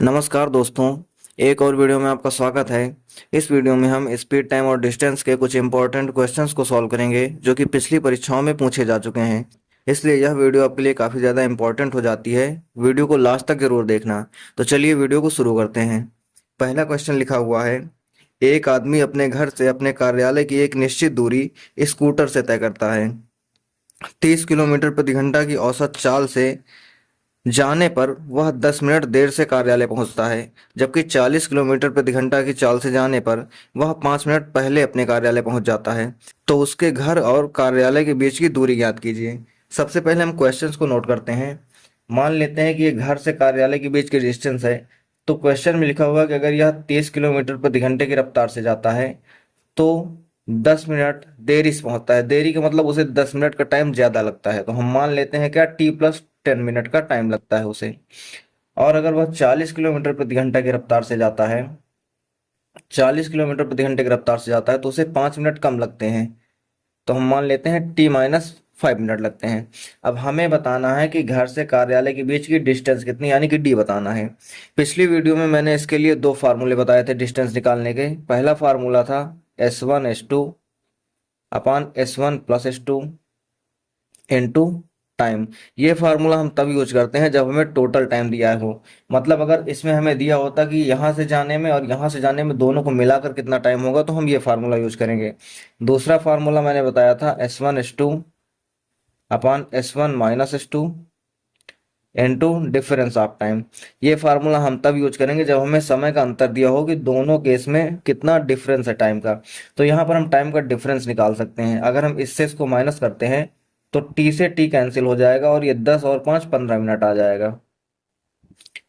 नमस्कार दोस्तों, एक और वीडियो में आपका स्वागत है। इस वीडियो में हम स्पीड, टाइम और डिस्टेंस के कुछ इंपॉर्टेंट क्वेश्चंस को सॉल्व करेंगे जो कि पिछली परीक्षाओं में पूछे जा चुके हैं। इसलिए यह वीडियो आपके लिए काफ़ी ज़्यादा इंपॉर्टेंट हो जाती है। वीडियो को लास्ट तक जरूर देखना। तो चलिए वीडियो को शुरू करते हैं। पहला क्वेश्चन लिखा हुआ है, एक आदमी अपने घर से अपने कार्यालय की एक निश्चित दूरी स्कूटर से तय करता है। 30 किलोमीटर प्रति घंटा की औसत चाल से जाने पर वह 10 मिनट देर से कार्यालय पहुंचता है, जबकि 40 किलोमीटर प्रति घंटा की चाल से जाने पर वह 5 मिनट पहले अपने कार्यालय पहुंच जाता है। तो उसके घर और कार्यालय के बीच की दूरी ज्ञात कीजिए। सबसे पहले हम क्वेश्चंस को नोट करते हैं। मान लेते हैं कि ये घर से कार्यालय के बीच की डिस्टेंस है। तो क्वेश्चन में लिखा हुआ है कि अगर यह 30 किलोमीटर प्रति घंटे की रफ्तार से जाता है तो 10 मिनट देरी से पहुंचता है। देरी का मतलब उसे 10 मिनट का टाइम ज्यादा लगता है, तो हम मान लेते हैं क्या T+10 मिनट का टाइम लगता है उसे। और अगर वह 40 किलोमीटर प्रति घंटा की रफ्तार से जाता है, 40 किलोमीटर प्रति घंटे की रफ्तार से जाता है तो उसे 5 मिनट कम लगते हैं, तो हम मान लेते हैं T-5 मिनट लगते हैं। अब हमें बताना है कि घर से कार्यालय के बीच की डिस्टेंस कितनी, यानी कि डी बताना है। पिछली वीडियो में मैंने इसके लिए दो फार्मूले बताए थे डिस्टेंस निकालने के। पहला फार्मूला था S1 S2 अपान S1 + S2 इंटू टाइम। ये फार्मूला हम तब यूज करते हैं जब हमें टोटल टाइम दिया हो। मतलब अगर इसमें हमें दिया होता कि यहाँ से जाने में और यहाँ से जाने में दोनों को मिलाकर कितना टाइम होगा, तो हम ये फार्मूला यूज करेंगे। दूसरा फार्मूला मैंने बताया था S1 S2 upon S1 - S2 into difference of time. ये फार्मूला हम तब यूज करेंगे जब हमें समय का अंतर दिया हो कि दोनों केस में कितना डिफरेंस है टाइम का। तो यहाँ पर हम टाइम का डिफरेंस निकाल सकते हैं। अगर हम इससे इसको माइनस करते हैं तो टी से टी कैंसिल हो जाएगा और ये 10 और 5 15 मिनट आ जाएगा।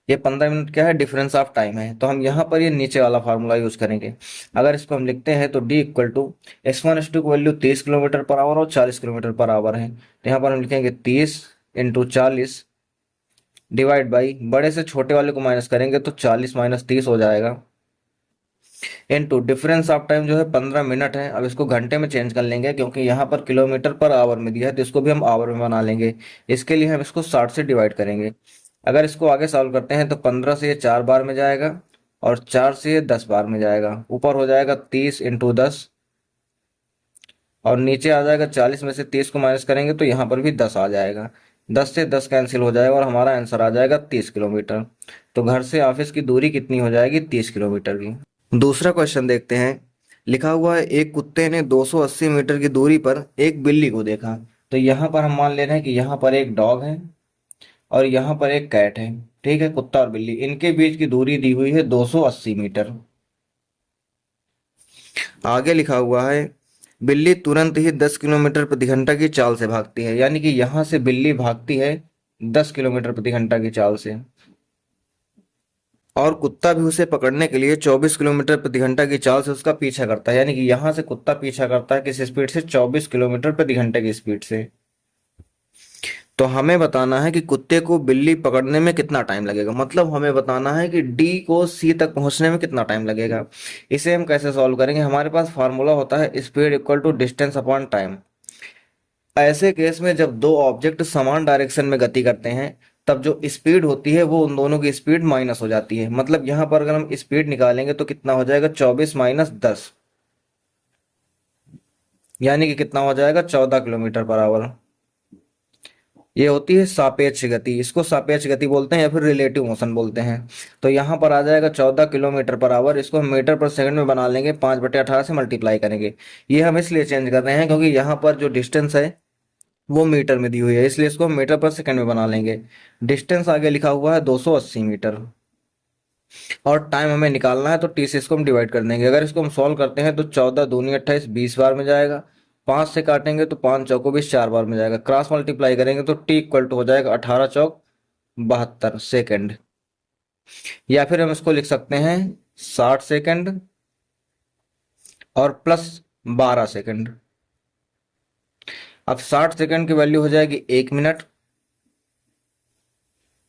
ये 15 मिनट क्या है, डिफरेंस ऑफ टाइम है। तो हम यहाँ पर ये नीचे वाला फार्मूला यूज करेंगे। अगर इसको हम लिखते हैं तो D equal to S1 S2 की वैल्यू 30 किलोमीटर पर आवर और 40 किलोमीटर पर आवर है, तो यहाँ पर हम लिखेंगे 30 × 40 डिवाइड बाई, बड़े से छोटे वाले को माइनस करेंगे तो 40 - 30 हो जाएगा, इनटू डिफरेंस ऑफ टाइम जो है 15 मिनट है। अब इसको घंटे में चेंज कर लेंगे क्योंकि यहाँ पर किलोमीटर पर आवर में दिया है, तो इसको भी हम आवर में बना लेंगे। इसके लिए हम इसको 60 से डिवाइड करेंगे। अगर इसको आगे सॉल्व करते हैं तो 15 से ये 4 बार में जाएगा और 4 से ये 10 बार में जाएगा। ऊपर हो जाएगा 30 × 10 और नीचे आ जाएगा 40 में से 30 को माइनस करेंगे तो यहाँ पर भी 10 आ जाएगा। 10 से 10 कैंसिल हो जाएगा और हमारा आंसर आ जाएगा 30 किलोमीटर। तो घर से ऑफिस की दूरी कितनी हो जाएगी, 30 किलोमीटर की। दूसरा क्वेश्चन देखते हैं। लिखा हुआ है, एक कुत्ते ने 280 मीटर की दूरी पर एक बिल्ली को देखा। तो यहाँ पर हम मान ले रहे हैं कि यहाँ पर एक डॉग है और यहाँ पर एक कैट है। ठीक है, कुत्ता और बिल्ली, इनके बीच की दूरी दी हुई है 280 मीटर। आगे लिखा हुआ है, बिल्ली तुरंत ही 10 किलोमीटर प्रति घंटा की चाल से भागती है, यानी कि यहाँ से बिल्ली भागती है 10 किलोमीटर प्रति घंटा की चाल से, और कुत्ता भी उसे पकड़ने के लिए 24 किलोमीटर प्रति घंटा की चाल से उसका पीछा करता है। यानी कि यहाँ से कुत्ता पीछा करता है किस स्पीड से, 24 किलोमीटर प्रति घंटे की स्पीड से। तो हमें बताना है कि कुत्ते को बिल्ली पकड़ने में कितना टाइम लगेगा। मतलब हमें बताना है कि डी को सी तक पहुंचने में कितना टाइम लगेगा। इसे हम कैसे सॉल्व करेंगे, हमारे पास फार्मूला होता है speed equal to distance upon time. ऐसे केस में जब दो ऑब्जेक्ट समान डायरेक्शन में गति करते हैं तब जो स्पीड होती है वो उन दोनों की स्पीड माइनस हो जाती है। मतलब यहाँ पर अगर हम स्पीड निकालेंगे तो कितना हो जाएगा, 24 - 10, यानी कि कितना हो जाएगा, 14 किलोमीटर पर आवर। ये होती है सापेक्ष गति, इसको सापेक्ष गति बोलते हैं या फिर रिलेटिव मोशन बोलते हैं। तो यहाँ पर आ जाएगा 14 किलोमीटर पर आवर। इसको हम मीटर पर सेकंड में बना लेंगे, 5/18 से मल्टीप्लाई करेंगे। ये हम इसलिए चेंज कर रहे हैं क्योंकि यहाँ पर जो डिस्टेंस है वो मीटर में दी हुई है, इसलिए इसको हम मीटर पर सेकंड में बना लेंगे। डिस्टेंस आगे लिखा हुआ है 280 मीटर और टाइम हमें निकालना है, तो टी से इसको हम डिवाइड कर देंगे। अगर इसको हम सॉल्व करते हैं तो 14 दूनी 28, 20 बार में जाएगा। 5 से काटेंगे तो 5 चौको 20, 4 बार में जाएगा। क्रॉस मल्टीप्लाई करेंगे तो टी इक्वल टू हो जाएगा 18 चौक 72 सेकेंड, या फिर हम इसको लिख सकते हैं 60 सेकेंड और प्लस 12 सेकेंड। अब 60 सेकेंड की वैल्यू हो जाएगी 1 मिनट,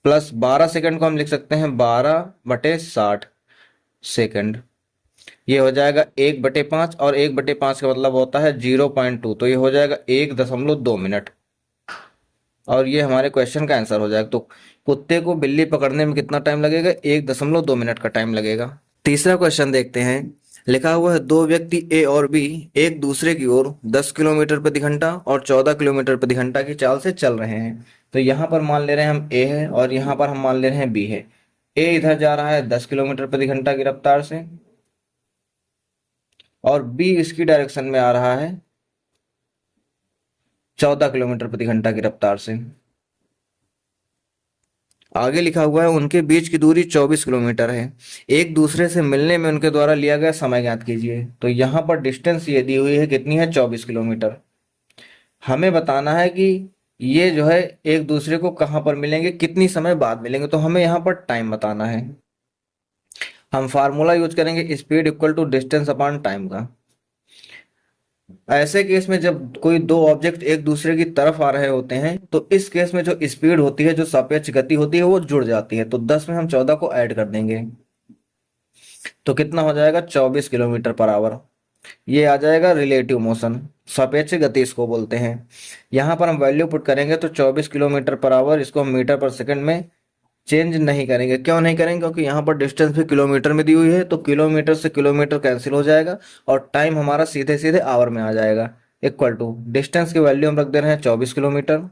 प्लस 12 सेकेंड को हम लिख सकते हैं 12/60 सेकेंड। ये हो जाएगा 1/5 और 1/5 का मतलब होता है 0.2, तो ये हो जाएगा 1.2 मिनट। और ये हमारे क्वेश्चन का आंसर हो जाएगा। तो कुत्ते को बिल्ली पकड़ने में कितना टाइम लगेगा? 1.2 मिनट का टाइम लगेगा। तीसरा क्वेश्चन देखते हैं। लिखा हुआ है दो व्यक्ति ए और बी एक दूसरे की ओर 10 किलोमीटर प्रति घंटा और 14 किलोमीटर प्रति घंटा की चाल से चल रहे हैं। तो यहाँ पर मान ले रहे हैं हम ए है और यहाँ पर हम मान ले रहे हैं बी है। ए इधर जा रहा है 10 किलोमीटर प्रति घंटा की रफ्तार से और बी इसकी डायरेक्शन में आ रहा है 14 किलोमीटर प्रति घंटा की रफ्तार से। आगे लिखा हुआ है उनके बीच की दूरी 24 किलोमीटर है। एक दूसरे से मिलने में उनके द्वारा लिया गया समय ज्ञात कीजिए। तो यहाँ पर डिस्टेंस ये दी हुई है कितनी है? 24 किलोमीटर। हमें बताना है कि ये जो है एक दूसरे को कहाँ पर मिलेंगे, कितनी समय बाद मिलेंगे। तो हमें यहाँ पर टाइम बताना है। हम फार्मूला यूज करेंगे speed equal to distance upon time का। ऐसे केस में जब कोई दो ऑब्जेक्ट एक दूसरे की तरफ आ रहे होते हैं तो इस केस में जो स्पीड होती है, जो सापेक्ष गति होती है, वो जुड़ जाती है। तो 10 में हम 14 को ऐड कर देंगे तो कितना हो जाएगा? 24 किलोमीटर पर आवर। ये आ जाएगा रिलेटिव मोशन, सापेक्ष गति इसको बोलते हैं। यहाँ पर हम वैल्यू पुट करेंगे तो 24 किलोमीटर पर आवर, इसको हम मीटर पर सेकंड में चेंज नहीं करेंगे। क्यों नहीं करेंगे? क्योंकि यहाँ पर डिस्टेंस भी किलोमीटर में दी हुई है, तो किलोमीटर से किलोमीटर कैंसिल हो जाएगा और टाइम हमारा सीधे सीधे आवर में आ जाएगा। इक्वल टू डिस्टेंस की वैल्यू हम रख दे रहे हैं 24 किलोमीटर।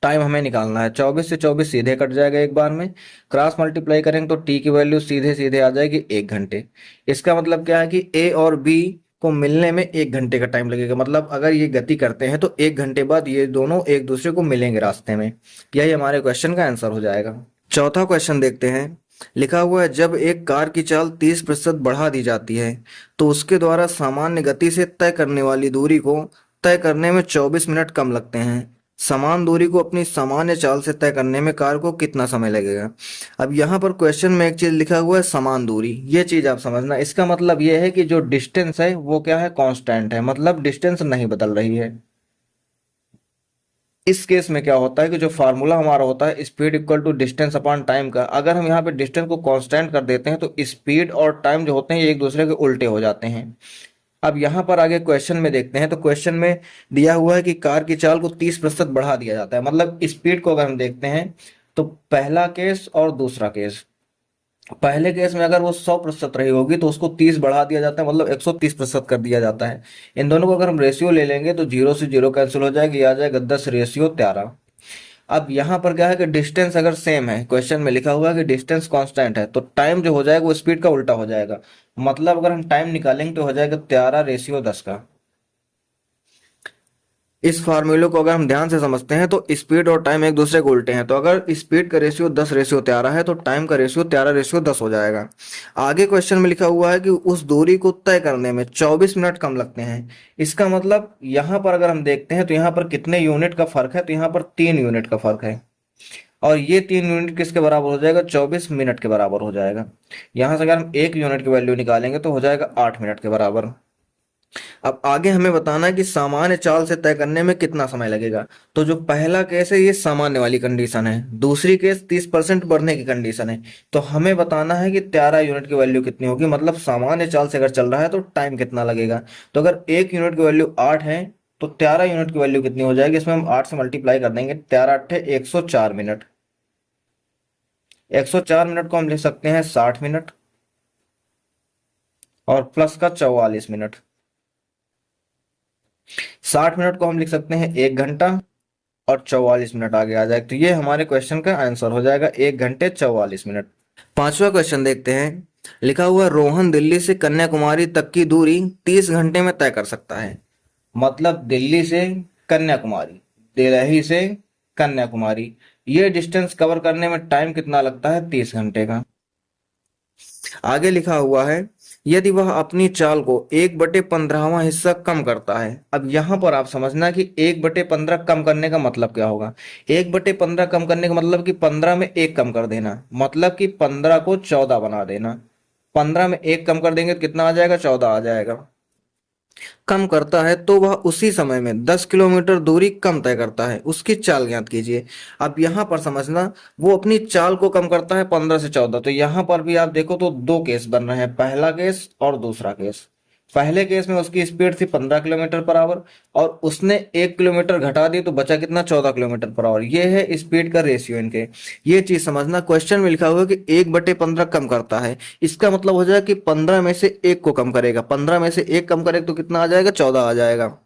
टाइम हमें निकालना है, 24 से 24 सीधे कट जाएगा एक बार में। क्रॉस मल्टीप्लाई करेंगे तो टी की वैल्यू सीधे सीधे आ जाएगी 1 घंटे। इसका मतलब क्या है कि ए और बी को मिलने में 1 घंटे का टाइम लगेगा। मतलब अगर ये गति करते हैं तो 1 घंटे बाद ये दोनों एक दूसरे को मिलेंगे रास्ते में। यही हमारे क्वेश्चन का आंसर हो जाएगा। चौथा क्वेश्चन देखते हैं। लिखा हुआ है जब एक कार की चाल 30% बढ़ा दी जाती है तो उसके द्वारा सामान्य गति से तय करने वाली दूरी को तय करने में 24 मिनट कम लगते हैं। समान दूरी को अपनी सामान्य चाल से तय करने में कार को कितना समय लगेगा? अब यहाँ पर क्वेश्चन में एक चीज लिखा हुआ है समान दूरी। ये चीज आप समझना। इसका मतलब ये है कि जो डिस्टेंस है वो क्या है? कांस्टेंट है, मतलब डिस्टेंस नहीं बदल रही है। इस केस में क्या होता है कि जो फार्मूला हमारा होता है speed equal to distance upon time का, अगर हम यहाँ पे डिस्टेंस को कांस्टेंट कर देते हैं तो स्पीड और टाइम जो होते हैं ये एक दूसरे के उल्टे हो जाते हैं। अब यहाँ पर आगे क्वेश्चन में देखते हैं तो क्वेश्चन में दिया हुआ है कि कार की चाल को 30% बढ़ा दिया जाता है। मतलब स्पीड को अगर हम देखते हैं तो पहला केस और दूसरा केस, पहले केस में अगर वो 100% रही होगी तो उसको 30 बढ़ा दिया जाता है, मतलब 130% कर दिया जाता है। इन दोनों को अगर हम रेशियो ले लेंगे तो 0 से 0 कैंसिल हो जाएगा, ये आ जाएगा 10:13। अब यहाँ पर क्या है कि डिस्टेंस अगर सेम है, क्वेश्चन में लिखा हुआ है कि डिस्टेंस कांस्टेंट है, तो टाइम जो हो जाएगा वो स्पीड का उल्टा हो जाएगा। मतलब अगर हम टाइम निकालेंगे तो हो जाएगा 13:10 का। इस फार्मूले को अगर हम ध्यान से समझते हैं तो स्पीड और टाइम एक दूसरे को उल्टे हैं। तो अगर स्पीड का रेशियो 10:13 है तो टाइम का रेशियो 13:10 हो जाएगा। आगे क्वेश्चन में लिखा हुआ है कि उस दूरी को तय करने में 24 मिनट कम लगते हैं। इसका मतलब यहाँ पर अगर हम देखते हैं तो यहाँ पर कितने यूनिट का फर्क है? तो यहाँ पर 3 यूनिट का फर्क है और ये 3 यूनिट किसके बराबर हो जाएगा? 24 मिनट के बराबर हो जाएगा। यहाँ से अगर हम 1 यूनिट की वैल्यू निकालेंगे तो हो जाएगा 8 मिनट के बराबर। अब आगे हमें बताना है कि सामान्य चाल से तय करने में कितना समय लगेगा। तो जो पहला केस है ये सामान्य वाली कंडीशन है, दूसरी केस 30% बढ़ने की कंडीशन है। तो हमें बताना है कि 13 यूनिट की वैल्यू कितनी होगी, मतलब सामान्य चाल से अगर चल रहा है तो टाइम कितना लगेगा। तो अगर 1 यूनिट की वैल्यू 8 है तो 13 यूनिट की वैल्यू कितनी हो जाएगी? इसमें हम 8 से मल्टीप्लाई कर देंगे, 13 8 104 मिनट। 104 मिनट को हम लिख सकते हैं 60 मिनट और प्लस का 44 मिनट। 60 मिनट को हम लिख सकते हैं 1 घंटा और 44 मिनट आगे आ जाए। तो ये हमारे क्वेश्चन का आंसर हो जाएगा 1 घंटे 44 मिनट। पांचवा क्वेश्चन देखते हैं। लिखा हुआ रोहन दिल्ली से कन्याकुमारी तक की दूरी 30 घंटे में तय कर सकता है। मतलब दिल्ली से कन्याकुमारी, दिल्ली से कन्याकुमारी, ये डिस्टेंस कवर करने में टाइम कितना लगता है? 30 घंटे का। आगे लिखा हुआ है यदि वह अपनी चाल को 1/15वां हिस्सा कम करता है। अब यहाँ पर आप समझना कि 1/15 कम करने का मतलब क्या होगा। 1/15 कम करने का मतलब कि 15 में 1 कम कर देना, मतलब कि 15 को 14 बना देना। 15 में 1 कम कर देंगे तो कितना आ जाएगा? 14 आ जाएगा। कम करता है तो वह उसी समय में 10 किलोमीटर दूरी कम तय करता है, उसकी चाल ज्ञात कीजिए। अब यहाँ पर समझना वो अपनी चाल को कम करता है 15 से 14। तो यहाँ पर भी आप देखो तो दो केस बन रहे हैं, पहला केस और दूसरा केस। पहले केस में उसकी स्पीड थी 15 किलोमीटर पर आवर और उसने 1 किलोमीटर घटा दी तो बचा कितना, 14 किलोमीटर पर आवर। ये है स्पीड का रेशियो इनके। ये चीज समझना, क्वेश्चन में लिखा हुआ है कि 1/15 कम करता है, इसका मतलब हो जाएगा कि 15 में से 1 को कम करेगा, 15 में से 1 कम करेगा तो कितना आ जाएगा, 14 आ जाएगा।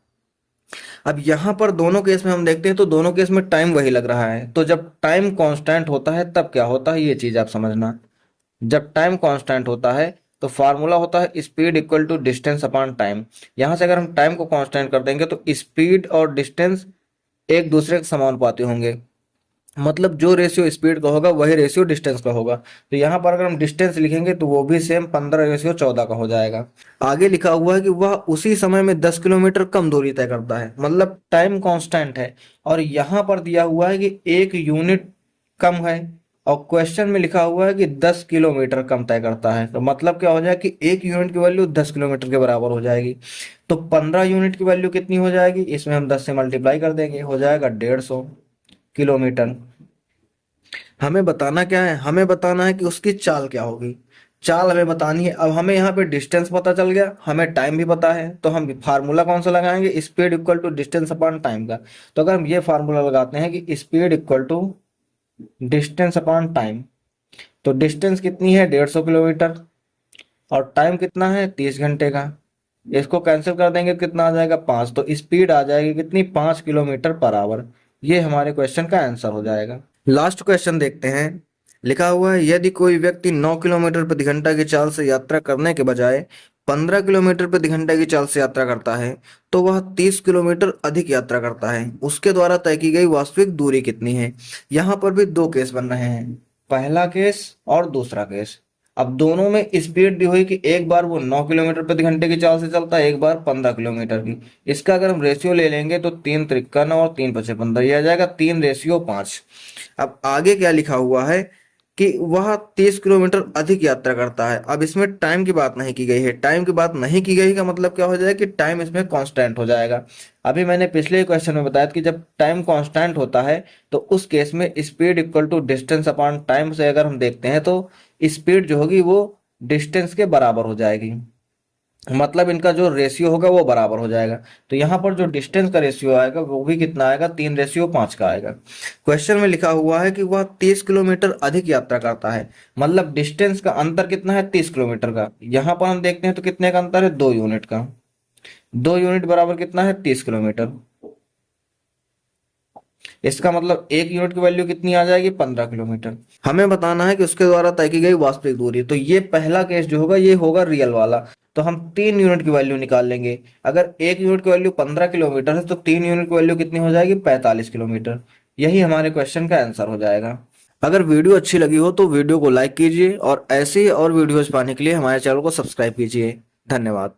अब यहाँ पर दोनों केस में हम देखते हैं तो दोनों केस में टाइम वही लग रहा है। तो जब टाइम कांस्टेंट होता है तब क्या होता है, ये चीज आप समझना। जब टाइम कांस्टेंट होता है तो फार्मूला होता है speed equal to distance upon time. यहां से अगर हम टाइम को कांस्टेंट कर देंगे तो स्पीड और डिस्टेंस एक दूसरे के समानुपाती होंगे। मतलब जो रेशियो स्पीड का होगा वही रेशियो डिस्टेंस का होगा। तो यहाँ पर अगर हम डिस्टेंस लिखेंगे तो वो भी सेम 15/14 का हो जाएगा। आगे लिखा हुआ है कि वह उसी समय में 10 किलोमीटर कम दूरी तय करता है, मतलब टाइम कांस्टेंट है और यहाँ पर दिया हुआ है कि 1 यूनिट कम है और क्वेश्चन में लिखा हुआ है कि 10 किलोमीटर कम तय करता है। तो मतलब क्या हो जाएगा कि 1 यूनिट की वैल्यू 10 किलोमीटर के बराबर हो जाएगी। तो 15 यूनिट की वैल्यू कितनी हो जाएगी, इसमें हम 10 से मल्टीप्लाई कर देंगे, हो जाएगा 150 किलोमीटर। हमें बताना क्या है, हमें बताना है कि उसकी चाल क्या होगी। चाल हमें बतानी है। अब हमें यहाँ पे डिस्टेंस पता चल गया, हमें टाइम भी पता है, तो हम फार्मूला कौन सा लगाएंगे, speed equal to distance upon time का। तो अगर हम ये फार्मूला लगाते हैं कि speed equal to distance upon time, तो डिस्टेंस कितनी है, 150 किलोमीटर और टाइम कितना है, 30 घंटे का। इसको कैंसिल कर देंगे तो कितना आ जाएगा, 5। तो स्पीड आ जाएगी कितनी, 5 किलोमीटर पर आवर। ये हमारे क्वेश्चन का आंसर हो जाएगा। लास्ट क्वेश्चन देखते हैं। लिखा हुआ है यदि कोई व्यक्ति 9 किलोमीटर प्रति घंटा की चाल से यात्रा करने के बजाय 15 किलोमीटर प्रति घंटा की चाल से यात्रा करता है तो वह 30 किलोमीटर अधिक यात्रा करता है, उसके द्वारा तय की गई वास्तविक दूरी कितनी है। यहाँ पर भी दो केस बन रहे हैं, पहला केस और दूसरा केस। अब दोनों में स्पीड दी हुई कि एक बार वो 9 किलोमीटर प्रति घंटे की चाल से चलता है, एक बार 15 किलोमीटर की। इसका अगर हम रेशियो ले लेंगे तो 3×3 और 3×5 ये आ जाएगा 3/5। अब आगे क्या लिखा हुआ है कि वह 30 किलोमीटर अधिक यात्रा करता है। अब इसमें टाइम की बात नहीं की गई है, टाइम की बात नहीं की गई का मतलब क्या हो जाएगा कि टाइम इसमें कांस्टेंट हो जाएगा। अभी मैंने पिछले क्वेश्चन में बताया कि जब टाइम कांस्टेंट होता है तो उस केस में speed equal to distance upon time से अगर हम देखते हैं तो स्पीड जो होगी वो डिस्टेंस के बराबर हो जाएगी, मतलब इनका जो रेशियो होगा वो बराबर हो जाएगा। तो यहाँ पर जो डिस्टेंस का रेशियो आएगा वो भी कितना आएगा, 3/5 का आएगा। क्वेश्चन में लिखा हुआ है कि वह 30 किलोमीटर अधिक यात्रा करता है, मतलब डिस्टेंस का अंतर कितना है, 30 किलोमीटर का। यहाँ पर हम देखते हैं तो कितने का अंतर है, 2 यूनिट का। 2 यूनिट बराबर कितना है, 30 किलोमीटर। इसका मतलब 1 यूनिट की वैल्यू कितनी आ जाएगी, 15 किलोमीटर। हमें बताना है कि उसके द्वारा तय की गई वास्तविक दूरी। तो ये पहला केस जो होगा ये होगा रियल वाला। तो हम 3 यूनिट की वैल्यू निकाल लेंगे। अगर 1 यूनिट की वैल्यू 15 किलोमीटर है तो 3 यूनिट की वैल्यू कितनी हो जाएगी, 45 किलोमीटर। यही हमारे क्वेश्चन का आंसर हो जाएगा। अगर वीडियो अच्छी लगी हो तो वीडियो को लाइक कीजिए और ऐसे ही और वीडियोज पाने के लिए हमारे चैनल को सब्सक्राइब कीजिए। धन्यवाद।